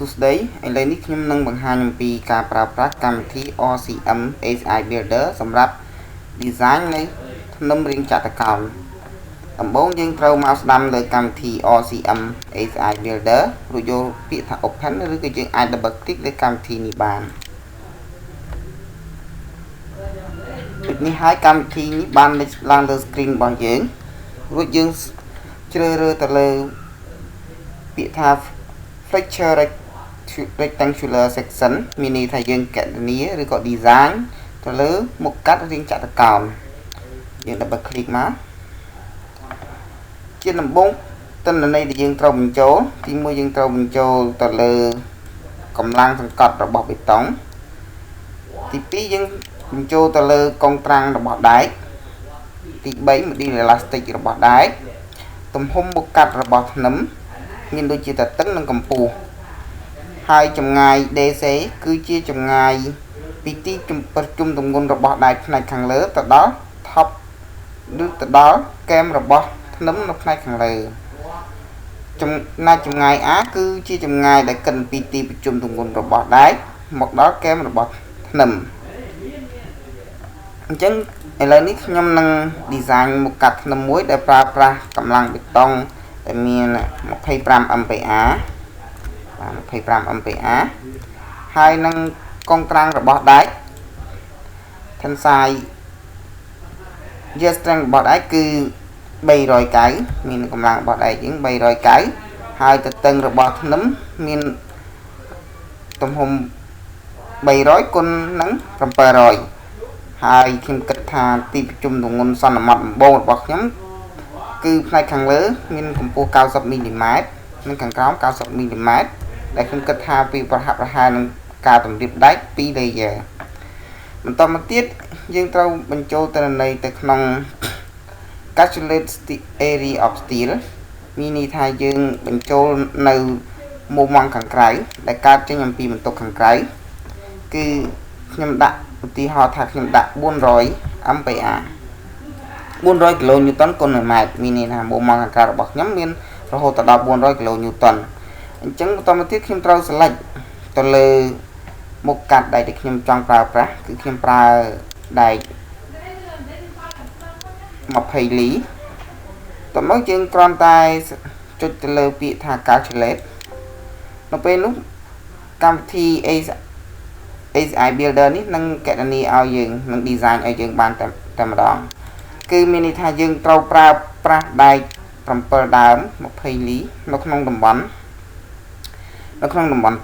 សួស្តីឥឡូវនេះខ្ញុំនឹងបង្ហាញអំពីការប្រើប្រាស់កម្មវិធី RCM ASI Builder សម្រាប់ design នៃធ្នឹមរាងចតុកោណដំបូងយើងត្រូវមកស្ដាំលើកម្មវិធី RCM ASI Builder រួចយកពាក្យថា open ឬក៏យើងអាច double click លើកម្មវិធីនេះបានដូចនេះហើយកម្មវិធីនេះបានលេចឡើងលើ screen របស់យើងរួចយើងជ្រើសរើសទៅលើពាក្យថា Feature Rectangular Section មានន័យថាយើងកណនាឬក៏ design ទៅលើមុខកាត់រាងចតុកោណយើង double click មកជាដំបូងទិន្នន័យដែលយើងត្រូវបញ្ចូលទី1យើងត្រូវបញ្ចូលទៅលើកម្លាំងសង្កត់របស់បេតុងទី2យើងបញ្ចូលទៅលើកងត្រាំងរបស់ដែកទី3 model elastic របស់ដែកទំហំមុខកាត់របស់ធ្នឹមមានដូចជាទទឹងនិងកម្ពស់ហើយចម្ងាយ DC គឺជាចម្ងាយពីទីប្រជុំទម្ងន់របស់ដែកផ្នែកខាងលើទៅដល់ top ឬទៅដល់គែមរបស់ធ្នឹមនៅផ្នែកខាងលើចំណែកចម្ងាយ A គឺជាចម្ងាយដែលកិនពីទីប្រជុំទម្ងន់របស់ដែកមកដល់គែមរបស់ធ្នឹមអញ្ចឹងឥឡូវនេះខ្ញុំនឹង design មុខកាត់ធ្នឹមមួយដែលប្រើប្រាស់កម្លាំងបេតុងដែលមាន25 MPa 25 MPa ហើយនឹងកងត្រាំងរបស់ដែក Tensile Yield Strength របស់ដែកគឺ390មានកម្លាំងរបស់ដែកយើង390ហើយទទឹងរបស់ធ្នឹមមានទំហំ300គុណនឹង700ហើយខ្ញុំគិតថាទីប្រជុំទម្ងន់សន្មតដំបូងរបស់ខ្ញុំគឺផ្នែកខាងលើមានកម្ពស់90 មីលីម៉ែត្រនិងខាងក្រោម90 មីលីម៉ែត្រដែលខ្ញុំគិតថាពីប្រហាក់ប្រហែលនឹងការតម្រៀបដែក2 layer បន្តមកទៀតយើងត្រូវបញ្ចូលទិន្នន័យទៅក្នុង calculate area of steel មានន័យថាយើងបញ្ចូលនៅមុំម៉ង់ខាងក្រៅដែលកើតចេញអំពីបន្ទុកខាងក្រៅគឺខ្ញុំដាក់ឧទាហរណ៍ថាខ្ញុំដាក់400 MPa 400 គីឡូញូតុនគុណ1ម៉ែត្រមានន័យថាមុំម៉ង់ខាងក្រៅរបស់ខ្ញុំមានរហូតដល់400 គីឡូញូតុនអញ្ចឹងបន្តមកទៀតខ្ញុំត្រូវ select ទៅលើមុខកាត់ដែកដែលខ្ញុំចង់ប្រើប្រាស់គឺខ្ញុំប្រើដែក20 លីតើមកយើងគ្រាន់តែចុចទៅលើពាក្យថា calculate នៅពេលនោះកម្មវិធី ASI Builder នេះនឹងកណនាឲ្យយើងនឹង design ឲ្យយើងបានតែម្ដងគឺមានន័យថាយើងត្រូវប្រើប្រាស់ដែក7ដើម20 លីនៅក្នុងតំបន់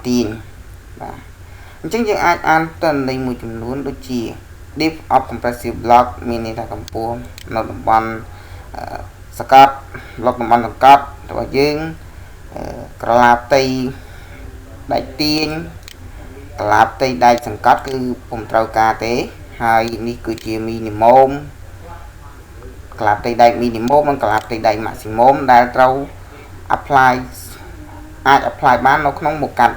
ទាញបាទអញ្ចឹងយើងអាចអានទិន្នន័យមួយចំនួនដូចជា depth of compressive block មានន័យថាកម្ពស់នៅតំបន់សង្កត់ប្លុកតំបន់សង្កត់របស់យើងក្រឡាផ្ទៃដែកទាញក្រឡាផ្ទៃដែកសង្កត់គឺពុំត្រូវការទេហើយនេះគឺជា minimum ក្រឡាផ្ទៃដែក minimum និងក្រឡាផ្ទៃដែក maximum ដែលត្រូវ apply អាច apply បាននៅក្នុងមុខកាត់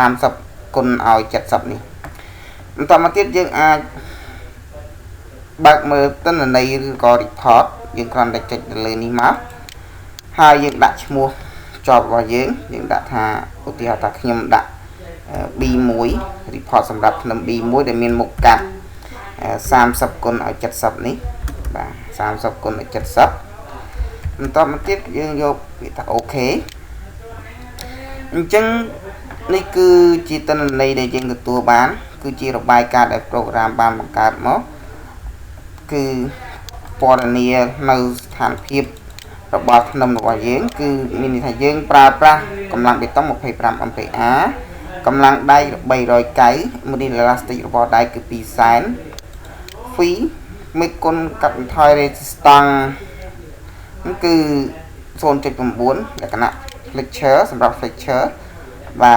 30គុណឲ្យ70នេះបន្តមកទៀតយើងអាចបើកមើលទិន្នន័យឬក៏ report យើងគ្រាន់តែចុចទៅលើនេះមកហើយយើងដាក់ឈ្មោះជាប់របស់យើងដាក់ថាឧទាហរណ៍ថាខ្ញុំដាក់ B1 report សម្រាប់ធ្នឹម B1 ដែលមានមុខកាត់30គុណឲ្យ70នេះបាទ30គុណឲ្យ70បន្តមកទៀតយើងយកពាក្យថា OK អញ្ចឹងនេះគឺជាទិន្នន័យដែលយើងទទួលបានគឺជារបាយការណ៍ដែល program បានបង្កើតមកគឺពណ៌នានៅស្ថានភាពរបស់ធ្នឹមរបស់យើងគឺមានន័យថាយើងប្រើប្រាស់កម្លាំងបេតុង25 MPa កម្លាំងដែក390 model elastic របស់ដែកគឺ2សែន Phi មេគុណកាត់បន្ថយ resistance គឺ 0.9 លក្ខណៈ flexure សម្រាប់ flexure បា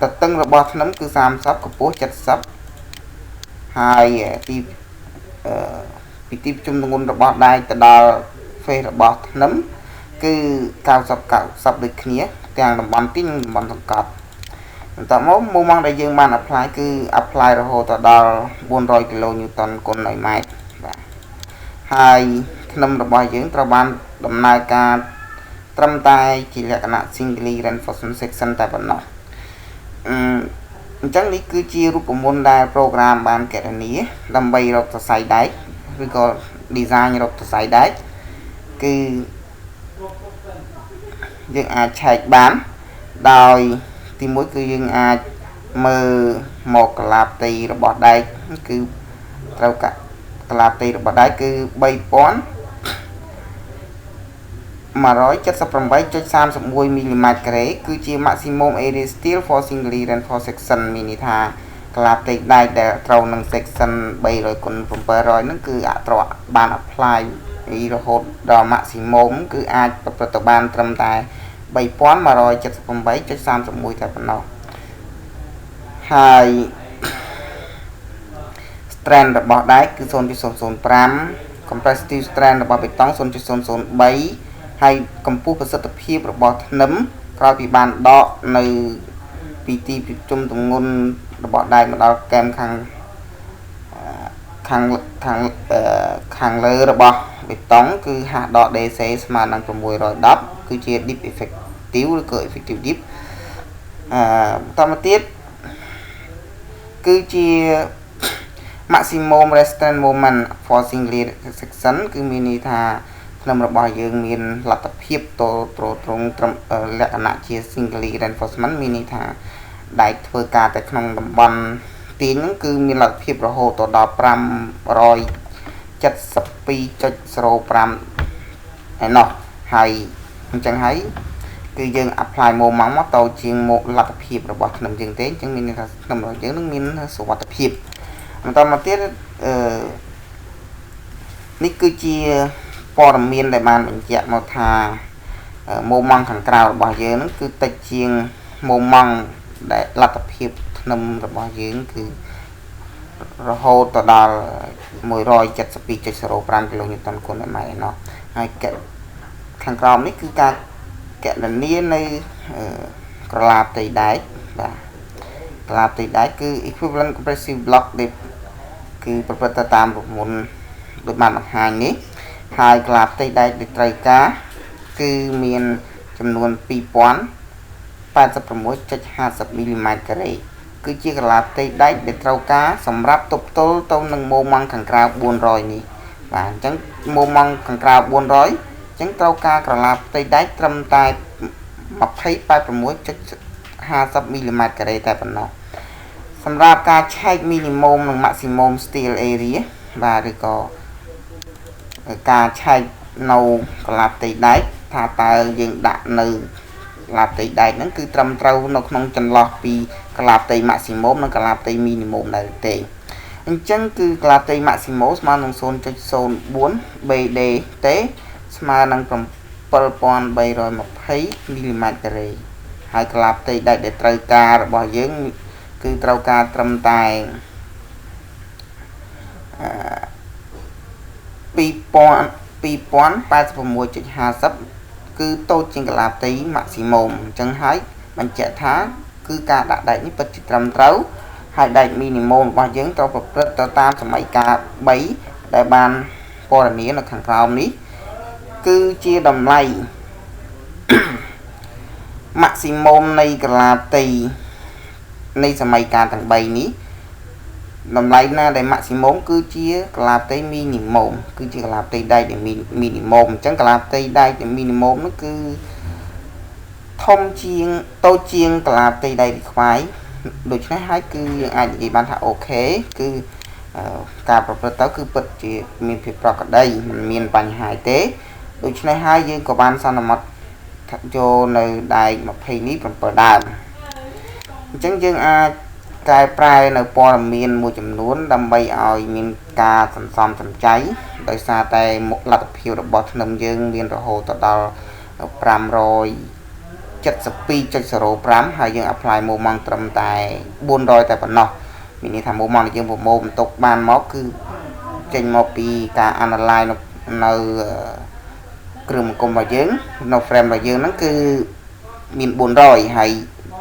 ទទទឹងរបស់ធ្នឹមគឺ30កម្ពស់70ហើយពីទីប្រជុំទម្ងន់របស់ដែកទៅដល់ face របស់ធ្នឹមគឺ90ដូចគ្នាទាំងតំបន់ទីនិងតំបន់សង្កត់បន្តមកមុំម៉ង់ដែលយើងបាន apply គឺ apply រហូតដល់400 គីឡូញូតុនគុណ1ម៉ែត្របាទហើយធ្នឹមរបស់យើងត្រូវបានដំណើរការ ត្រឹមតែជាលក្ខណៈ single reinforcement section តែប៉ុណ្ណោះអញ្ចឹងនេះគឺជារូបមន្តដែល program បានកណនីដើម្បីរកសរសៃដែកឬក៏ design រកសរសៃដែកគឺយើងអាចឆែកបានដោយទីមួយគឺយើងអាចមើលមកកលាផ្ទៃរបស់ដែកគឺត្រូវកលាផ្ទៃរបស់ដែកគឺ 3178.31 mm ការ៉េគឺជា maximum area steel for single reinforced section មានន័យថាកលាផ្ទៃដែកដែលត្រូវនឹង section 300 x 700 ហ្នឹងគឺអាចត្រូវបាន apply រហូតដល់ maximum គឺអាចប្រព្រឹត្តទៅបានត្រឹមតែ 3178.31 តែប៉ុណ្ណោះហើយ strength របស់ដែកគឺ 0.005 compressive strength របស់បេតុង 0.003 ហើយកម្ពស់ប្រសិទ្ធភាពរបស់ធ្នឹមក្រោយពីបានដកនៅពីទីប្រជុំទម្ងន់របស់ដែកមកដល់កែមខាងលើរបស់បេតុងគឺហាស់ដក DC ស្មើនឹង 610 គឺជា deep effective ឬក៏ effective deep បន្តមកទៀតគឺជា maximum resistance moment for single section គឺមានន័យថាធ្នឹមរបស់យើងមានលទ្ធភាពត្រង់លក្ខណៈជា single reinforcement មានន័យថាដែកធ្វើការតែក្នុងតំបន់ទាញហ្នឹងគឺមានលទ្ធភាពរហូតដល់ 572.05 ឯណោះហើយអញ្ចឹងហើយគឺយើង apply moment មកទៅជាងមកលទ្ធភាពរបស់ធ្នឹមយើងទេអញ្ចឹងមានន័យថាធ្នឹមរបស់យើងនឹងមានសុវត្ថិភាពបន្តមកទៀតនេះគឺជាព័ត៌មានដែលបានបញ្ជាក់មកថាmoment ខាងក្រៅរបស់យើងនឹងគឺតិចជាង moment ដែលលទ្ធភាពធ្នឹមរបស់យើងគឺរហូតទៅដល់ 172.05 គីឡូញូតុនគុណម៉ែត្រឯណោះហើយខាងក្រោមនេះគឺការកណនានៅក្រឡាផ្ទៃដែកបាទក្រឡាផ្ទៃដែកគឺ equivalent compressive block ដែលគឺប្រព្រឹត្តទៅតាមប្រព័ន្ធដូចបានបង្ហាញនេះហើយក្រឡាផ្ទៃដែកដែលត្រូវការគឺមានចំនួន 2086.50 មីលីម៉ែត្រការ៉េគឺជាក្រឡាផ្ទៃដែកដែលត្រូវការសម្រាប់ទប់ទល់ទៅនឹងម៉ូម៉ង់ខាងក្រៅ 400 នេះបាទអញ្ចឹងម៉ូម៉ង់ខាងក្រៅ 400 អញ្ចឹងត្រូវការក្រឡាផ្ទៃដែកត្រឹមតែ 286.50 មីលីម៉ែត្រការ៉េតែប៉ុណ្ណោះសម្រាប់ការឆែក minimum និង maximum steel area បាទឬក៏ការឆែកនៅក្រឡាផ្ទៃដែកថាតើយើងដាក់នៅក្រឡាផ្ទៃដែកហ្នឹងគឺត្រឹមត្រូវនៅក្នុងចន្លោះពីក្រឡាផ្ទៃ maximum និងក្រឡាផ្ទៃ minimum ដែរទេអញ្ចឹងគឺក្រឡាផ្ទៃ maximum ស្មើនឹង 0.04 BD ទេស្មើនឹង 7320 មីលីម៉ែត្រការ៉េហើយក្រឡាផ្ទៃដែកដែលត្រូវការរបស់យើងគឺត្រូវការត្រឹមតែ2086.50 គឺតូចជាងក្រឡាផ្ទៃ maximum អញ្ចឹងហើយបញ្ជាក់ថាគឺការដាក់ដែកនេះពិតជាត្រឹមត្រូវហើយដែក minimum របស់យើងត្រូវប្រព្រឹត្តទៅតាមសម័យកាល 3 ដែលបានពណ៌នានៅខាងក្រោមនេះគឺជាតម្លៃ maximum នៃក្រឡាផ្ទៃនៃសម័យកាលទាំង3នេះតម្លៃណាដែល maximum គឺជាក្រឡាផ្ទៃ minimum គឺជាក្រឡាផ្ទៃដែកដែល minimum អញ្ចឹងក្រឡាផ្ទៃដែកដែល minimum នោះគឺធំជាងតូចជាងក្រឡាផ្ទៃដែកខ្វាយដូច្នេះហើយគឺយើងអាចនិយាយបានថាអូខេគឺការប្រព្រឹត្តទៅគឺពិតជាមានភាពប្រក្រតីមិនមានបញ្ហាទេដូច្នេះហើយយើងក៏បានសន្មតចូលនៅដែក20នេះ7ដើមអញ្ចឹងយើងអាចកែប្រែនៅព័ត៌មានមួយចំនួនដើម្បីឲ្យមានការសន្សំសំចៃដោយសារតែលទ្ធភាពរបស់ធ្នឹមយើងមានរហូតដល់ 572.05 ហើយយើង apply ម៉ូម៉ង់ត្រឹមតែ400តែប៉ុណ្ណោះមានន័យថាម៉ូម៉ង់ដែលយើងប្រមូលបន្ទុកបានមកគឺចេញមកពីការ analyze នៅគ្រឿងបង្គុំរបស់យើងនៅ frame របស់យើងហ្នឹងគឺមាន400ហើយ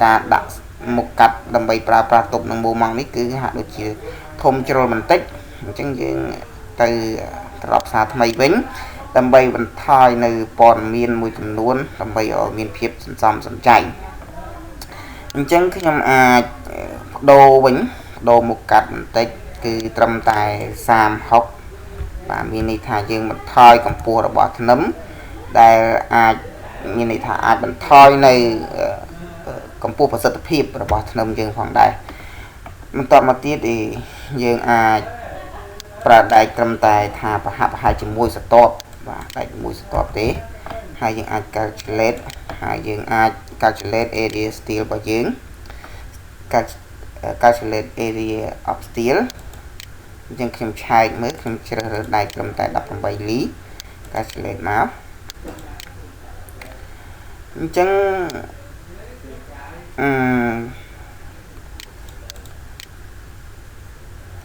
ការដាក់មុខកាត់ដើម្បីប្រើប្រាស់ទប់នឹងម៉ូម៉ង់នេះគឺហាក់ដូចជាធំជ្រុលបន្តិចអញ្ចឹងយើងទៅត្រឡប់សារថ្មីវិញ ដើម្បីបន្ថយនៅព័ត៌មានមួយចំនួនដើម្បីឲ្យមានភាពសន្សំសំចៃអញ្ចឹងខ្ញុំអាចបដូរវិញបដូរមុខកាត់បន្តិចគឺត្រឹមតែ30 បាទមានន័យថាយើងបន្ថយកម្ពស់របស់ធ្នឹមដែលអាចមានន័យថាអាចបន្ថយនៅកម្ពស់ប្រសិទ្ធភាពរបស់ធ្នឹមយើងផងដែរបន្តមកទៀតយើងអាចប្រើដែកត្រឹមតែថាប្រហាក់ប្រហែលជាមួយស្ទាប់បាទដែកមួយស្ទាប់ទេហើយយើងអាច calculate ហើយយើងអាច calculate area steel របស់យើង calculate area of steel អញ្ចឹងខ្ញុំឆែកមើលខ្ញុំជ្រើសរើសដែកត្រឹមតែ18លី calculate មកអញ្ចឹង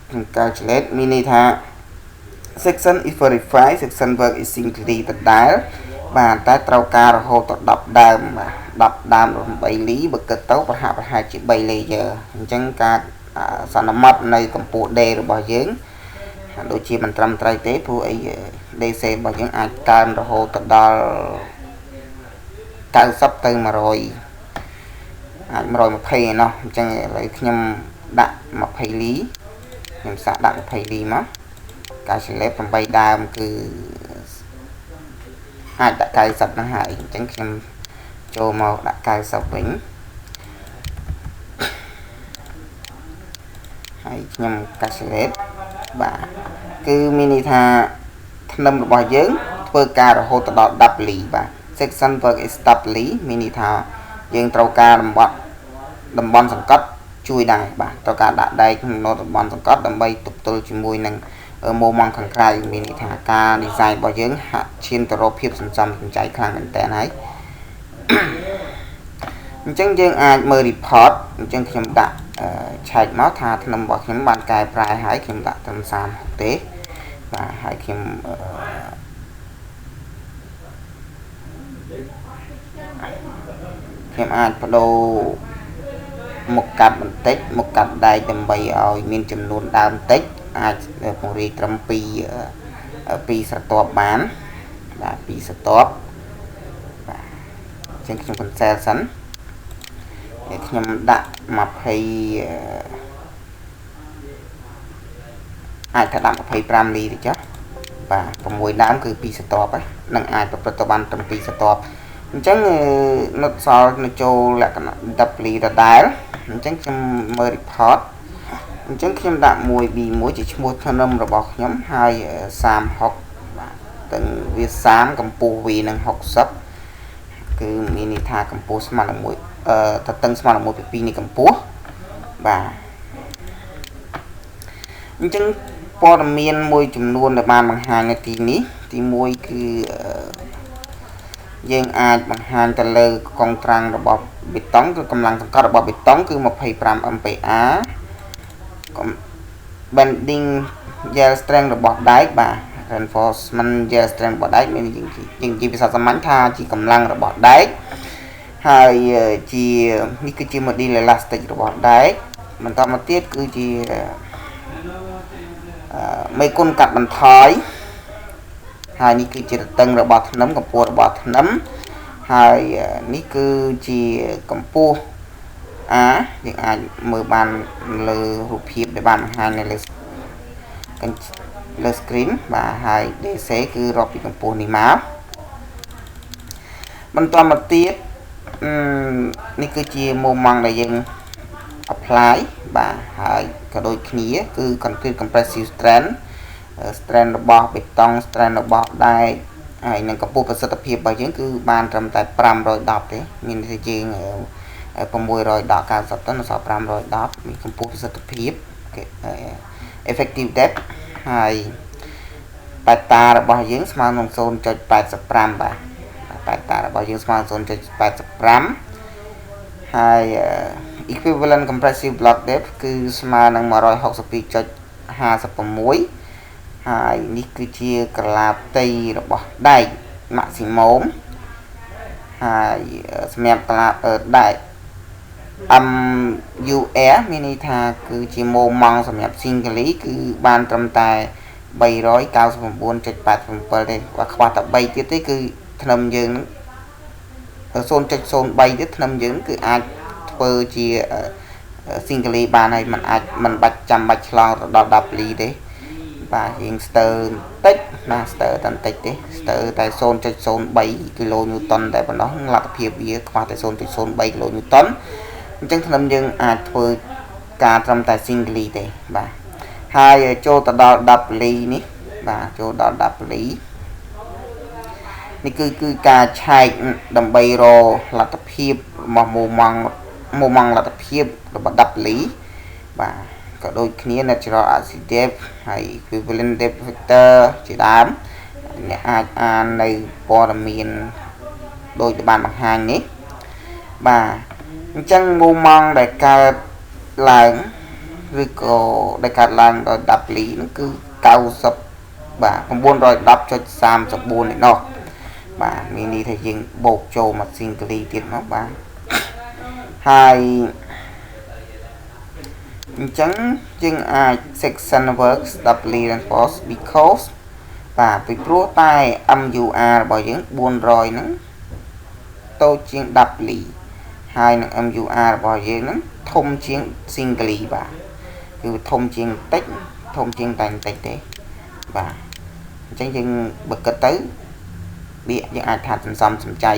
ខ្ញុំ calculate មានន័យថា section is verified section work is simply ដដែលបាទតែត្រូវការរហូតដល់10ដើមបាទ10ដើម8លីបើគិតទៅប្រហាក់ប្រហែលជា3 layer អញ្ចឹងការសន្មត់នៅកម្ពស់ D របស់យើងដូចជាមិនត្រឹមត្រូវទេព្រោះអី DC របស់យើងអាចកើនរហូតដល់90ទៅ100អាច120ឯណោះអញ្ចឹងឥឡូវខ្ញុំដាក់20លីខ្ញុំសាកដាក់20លីមកការឆ្លេប8ដើមគឺអាចដាក់90ហ្នឹងហើយអញ្ចឹងខ្ញុំចូលមកដាក់90វិញហើយខ្ញុំកាឆ្លេបបាទគឺមានន័យថាធ្នឹមរបស់យើងធ្វើការរហូតដល់10លីបាទ section work is 10លីមានន័យថាយើងត្រូវការតំបន់សង្កត់ជួយដែរបាទត្រូវការដាក់ដែកក្នុងតំបន់សង្កត់ដើម្បីទប់ទល់ជាមួយនឹងមុំម៉ងខាងក្រៅមានន័យថាការ design របស់យើងហាក់ឈានទៅរកភាពសន្សំសំចៃខ្លាំងមែនតើហើយអញ្ចឹងយើងអាចមើល report អញ្ចឹងខ្ញុំដាក់ឆែកមកថាធ្នឹមរបស់ខ្ញុំបានកែប្រែហើយខ្ញុំដាក់ត្រឹម30ទេបាទហើយខ្ញុំអាចបដូរមុខកាត់បន្តិចមុខកាត់ដែកដើម្បីឲ្យមានចំនួនដើមតិចអាចពង្រាយត្រឹម2ស្រទាប់បានបាទ2ស្រទាប់បាទអញ្ចឹងខ្ញុំ cancel សិនខ្ញុំដាក់20អាចថាដាក់25លីទៅចុះបាទ6ដើមគឺ2ស្រទាប់ហ្នឹងអាចប្រព្រឹត្តទៅបានត្រឹម2ស្រទាប់អញ្ចឹងនៅសល់នៅចូលលក្ខណៈ10លីដដែលអញ្ចឹងខ្ញុំមើល report អញ្ចឹងខ្ញុំដាក់ 1B1 ជាឈ្មោះធ្នឹមរបស់ខ្ញុំហើយ36បាទទាំងវា30កម្ពស់វានឹង60គឺមានន័យថាកម្ពស់ស្មើនឹង1តតឹងស្មើនឹង1/2នៃកម្ពស់បាទអញ្ចឹងព័ត៌មានមួយចំនួនដែលបានបង្ហាញនៅទីនេះទី1គឺយើងអាចបង្ហាញទៅលើកងត្រាំងរបស់បេតុងគឺកម្លាំងសង្កត់របស់បេតុងគឺ25 MPa bending yield strength របស់ដែកបាទ reinforcement yield strength របស់ដែកមានយើងជាភាសាសាមញ្ញថាជាកម្លាំងរបស់ដែកហើយជានេះគឺជា model elastic របស់ដែកបន្តមកទៀតគឺជាមេគុណកាត់បន្ថយហើយនេះគឺជាទទឹងរបស់ធ្នឹមកម្ពស់របស់ធ្នឹមហើយនេះគឺជាកម្ពស់យើងអាចមើលបានលើរូបភាពដែលបានបង្ហាញនៅលើ screen បាទហើយ DC គឺរាប់ពីកម្ពស់នេះមកបន្តមកទៀតនេះគឺជាមុំម៉ង់ដែលយើង apply បាទហើយក៏ដូចគ្នាគឺ concrete compressive strength strength របស់បេតុង strength របស់ដែកហើយនឹងកម្ពស់ប្រសិទ្ធភាពរបស់យើងគឺបានត្រឹមតែ510ទេមានន័យថាយើង610 90ទៅនៅសល់510មានកម្ពស់ប្រសិទ្ធភាព effective depth ហើយបេតារបស់យើងស្មើនឹង 0.85 បាទបេតារបស់យើងស្មើនឹង 0.85 ហើយ equivalent compressive block depth គឺស្មើនឹង 162.56 ហើយនេះគឺជាក្រឡាផ្ទៃរបស់ដែក maximum ហើយសម្រាប់ក្រឡាដែក MUR មានន័យថាគឺជាមុំម៉ង់សម្រាប់ single គឺបានត្រឹមតែ 399.87ទេបើខ្វះតែ3ទៀតទេគឺថ្នាំយើងហ្នឹង 0.03 ទៀតថ្នាំយើងគឺអាចធ្វើជា single បានហើយมันបាច់ចាំបាច់ឆ្លងដល់10លីទេបាទយើងស្ទើបន្តិចណាស្ទើតែបន្តិចទេស្ទើតែ 0.03 គីឡូញូតុនតែប៉ុណ្ណោះលទ្ធភាពវាខ្វះតែ 0.03 គីឡូញូតុនអញ្ចឹងថ្នាំយើងអាចធ្វើការត្រឹមតែ single ទេបាទហើយចូលទៅដល់10លីនេះបាទចូលដល់10លីនេះគឺការឆែកដើម្បីរលទ្ធភាពរបស់មុំម៉ងលទ្ធភាពរបស់10លីបាទក៏ដូចគ្នា natural oxidative ហើយ equivalent depth vector ជាដើមអ្នកអាចអាននៅព័ត៌មានដូចបានបង្ហាញនេះបាទអញ្ចឹងមុំម៉ងដែលកើតឡើងឬក៏ដែលកើតឡើងដល់10លីនោះគឺ90បាទ 910.34 នេះនោះបាទមានន័យថាយើងបូកចូលមក single ទៀតមកបាទហើយអញ្ចឹងយើងអាច section works doubly reinforced because បាទពីព្រោះតែ MUR របស់យើង400ហ្នឹងតូចជាង10លីហើយនឹង MUR របស់យើងហ្នឹងធំជាង single បាទគឺធំជាងតិចធំជាងតែបន្តិចទេបាទអញ្ចឹងយើងបើគិតទៅវាយើងអាចថាសន្សំសំចៃ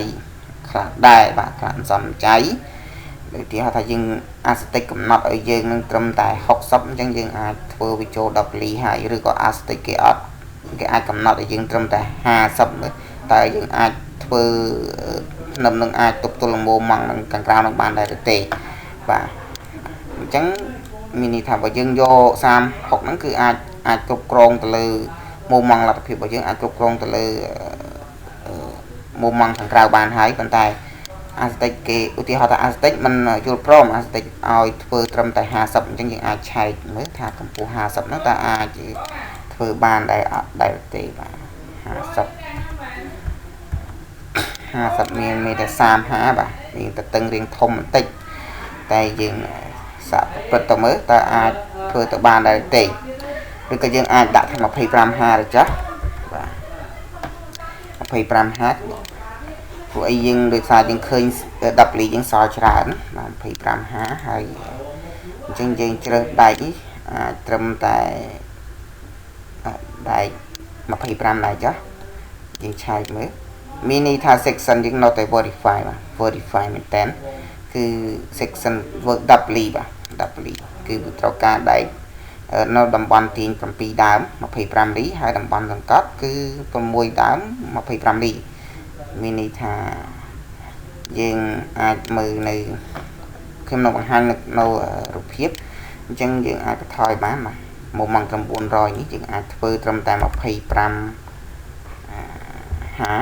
ខ្លះដែរបាទខ្លះសន្សំសំចៃដូចទីហៅថាយើងអាស្តិកកំណត់ឲ្យយើងនឹងត្រឹមតែ60អញ្ចឹងយើងអាចធ្វើវាចូល10លីហើយឬក៏អាស្តិកគេអត់គេអាចកំណត់ឲ្យយើងត្រឹមតែ50តើយើងអាចធ្វើនឹងនឹងអាចទប់ទល់មុំម៉ងនឹងខាងក្រៅនឹងបានដែរទេបាទអញ្ចឹងមានន័យថាបើយើងយក36ហ្នឹងគឺអាចគ្រប់គ្រងទៅលើមុំម៉ងលទ្ធភាពរបស់យើងអាចគ្រប់គ្រងទៅលើមុំម៉ងខាងក្រៅបានហើយប៉ុន្តែអាស្តិកគេឧទាហរណ៍ថាអាស្តិកมันយល់ព្រមអាស្តិកឲ្យធ្វើត្រឹមតែ50អញ្ចឹងយើងអាចឆែកមើលថាកម្ពស់50ហ្នឹងតើអាចធ្វើបានដែរអត់ដែរទេបាទ50មានតែ35បាទមានតែតឹងរៀងធំបន្តិចតែយើងសាកពិតទៅមើលតើអាចធ្វើទៅបានដែរទេឬក៏យើងអាចដាក់ថា25 ទៅចាស់បាទ25 ព្រោះអីយើងដោយសារយើងឃើញ10លីយើងសល់ច្រើនបាទ25ហើយអញ្ចឹងយើងជ្រើសដែកនេះអាចត្រឹមតែដែក25ដែរចាស់យើងឆែកមើលមានន័យថា section យើងនៅតែ verify បាទ verify មែនតើគឺ section work 10លីបាទ10លីគឺត្រូវការដែកនៅតំបន់ទាញ7ដើម25លីហើយតំបន់សង្កត់គឺ6ដើម25លីមានន័យថាយើងអាចមើលនៅខ្ញុំនៅបង្ហាញនៅរូបភាពអញ្ចឹងយើងអាចបន្ថយបានបាទមុំម៉ង900នេះយើងអាចធ្វើត្រឹមតែ25ហា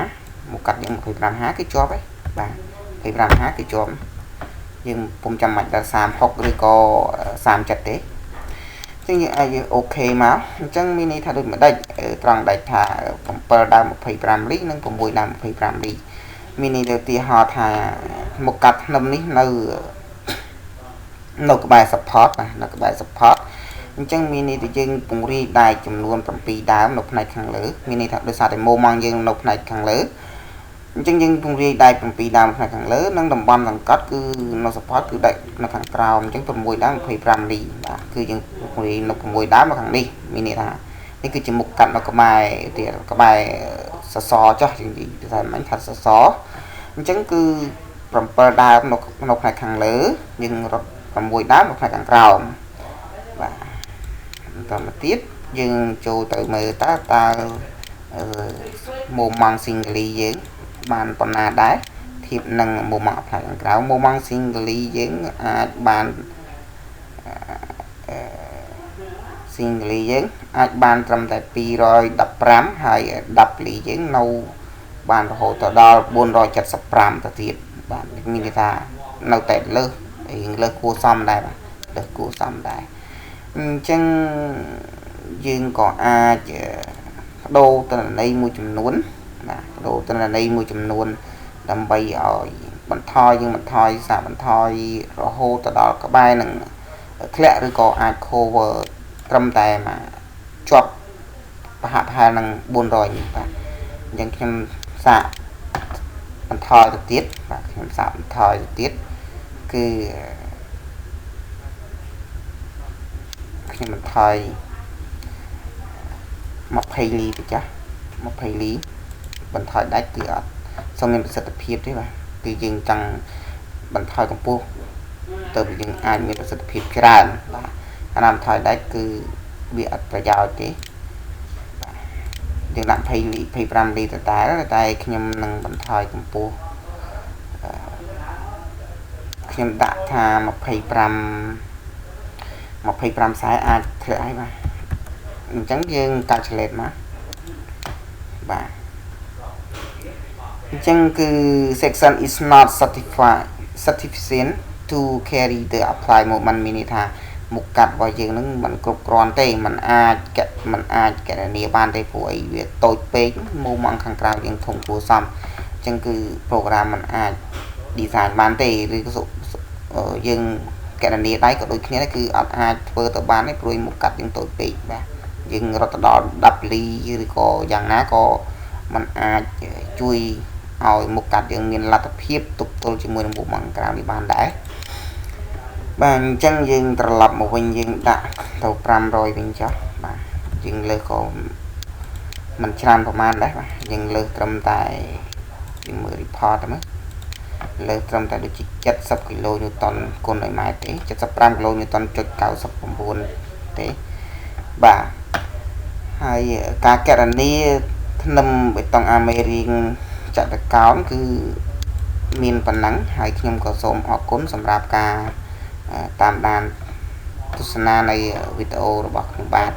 មកកាត់យើង25ហាគឺជាប់ហើយបាទ25ហាគឺជាប់យើងពុំចាំបាច់ដល់36ឬក៏37ទេអញ្ចឹងយើងអាចអូខេមកអញ្ចឹងមានន័យថាដូចម្ដេចត្រង់ដាច់ថា7ដើម25លីនិង6ដើម25លីមានន័យទៅទីហោថាមកកាត់ធ្នឹមនេះនៅក្បែរ support បាទនៅក្បែរ support អញ្ចឹងមានន័យថាយើងពង្រាយដែកចំនួន7ដើមនៅផ្នែកខាងលើមានន័យថាដោយសារតែមុំម៉ងយើងនៅផ្នែកខាងលើអញ្ចឹងយើងពង្រាយដែក7ដើមផ្នែកខាងលើនិងតំបន់សង្កត់គឺនៅ support គឺដែកនៅខាងក្រោមអញ្ចឹង6ដើម25លីបាទគឺយើងពង្រាយនៅ6ដើមនៅខាងនេះមានន័យថានេះគឺជាមុខកាត់នៅក្បែរទៀតក្បែរសសរចុះយើងនិយាយថាមិនថាសសរអញ្ចឹងគឺ7ដើមនៅផ្នែកខាងលើយើងរត់6ដើមនៅផ្នែកខាងក្រោមបាទបន្តមកទៀតយើងចូលទៅមើលតើមុំម៉ង single យើងបានប៉ុណ្ណាដែរធៀបនឹងមុំម៉ងផ្នែកខាងក្រៅមុំម៉ង single យើងអាចបានsingle យើងអាចបានត្រឹមតែ215ហើយ10លីយើងនៅបានរហូតទៅដល់475ទៅទៀតបាទមានន័យថានៅតែលើសលើសគួរសមដែរបាទលើសគួរសមដែរអញ្ចឹងយើងក៏អាចបដូរទិន្នន័យមួយចំនួនបាទបដូរទិន្នន័យមួយចំនួនដើម្បីឲ្យបន្ថយសាកបន្ថយរហូតទៅដល់ក្បែរនឹងធ្លាក់ឬក៏អាច cover ត្រឹមតែមកជាប់ ប្រហាក់ប្រហែលនឹង400នេះបាទអញ្ចឹងខ្ញុំសាកបន្ថយទៅទៀតបាទខ្ញុំសាកបន្ថយទៅទៀតគឺខ្ញុំបន្ថយ20លីទៅចាស់20លីបន្ថយដាច់គឺអត់សូមមានប្រសិទ្ធភាពទេបាទគឺយើងចង់បន្ថយកម្ពស់ទៅយើងអាចមានប្រសិទ្ធភាពច្រើនបាទអាណាបន្ថយដាច់គឺវាអត់ប្រយោជន៍ទេយើងដាក់20លី25លីទៅតែខ្ញុំនឹងបន្ថយកម្ពស់ខ្ញុំដាក់ថា25ខ្សែអាចធ្វើឲ្យបាទអញ្ចឹងយើងកាត់ឆ្លេតមកបាទអញ្ចឹងគឺ section is not sufficient to carry the apply moment មានន័យថាមុខកាត់របស់យើងនឹងមិនគ្រប់គ្រាន់ទេมันអាចកណនាបានទេព្រោះអីវាតូចពេក moment ខាងក្រៅយើងធំគួរសមអញ្ចឹងគឺ program มันអាច design បានទេឬក៏យើងកណនាដៃក៏ដូចគ្នាដែរគឺអត់អាចធ្វើទៅបានទេព្រោះមុខកាត់យើងតូចពេកបាទយើងរត់ទៅដល់10លីឬក៏យ៉ាងណាក៏มันអាចជួយឲ្យមុខកាត់យើងមានលទ្ធភាពទប់ទល់ជាមួយនឹងមុខខាងក្រៅនេះបានដែរបាទអញ្ចឹងយើងត្រឡប់មកវិញយើងដាក់ទៅ500វិញចុះបាទយើងលើសក៏មិនច្រើនប្រហែលដែរបាទយើងលើសត្រឹមតែយើងមើល report ទៅមើលលើសត្រឹមតែដូចជា70គីឡូញូតនគុណឲ្យម៉ែត្រទេ75គីឡូញូតនចុច99ទេបាទហើយការកណនាធ្នឹមបេតុងអាមេរីងចតកោណគឺមានប៉ុណ្ណឹងហើយខ្ញុំក៏សូមអរគុណសម្រាប់ការតាមដានទស្សនានៃវីដេអូរបស់ខ្ញុំបាទ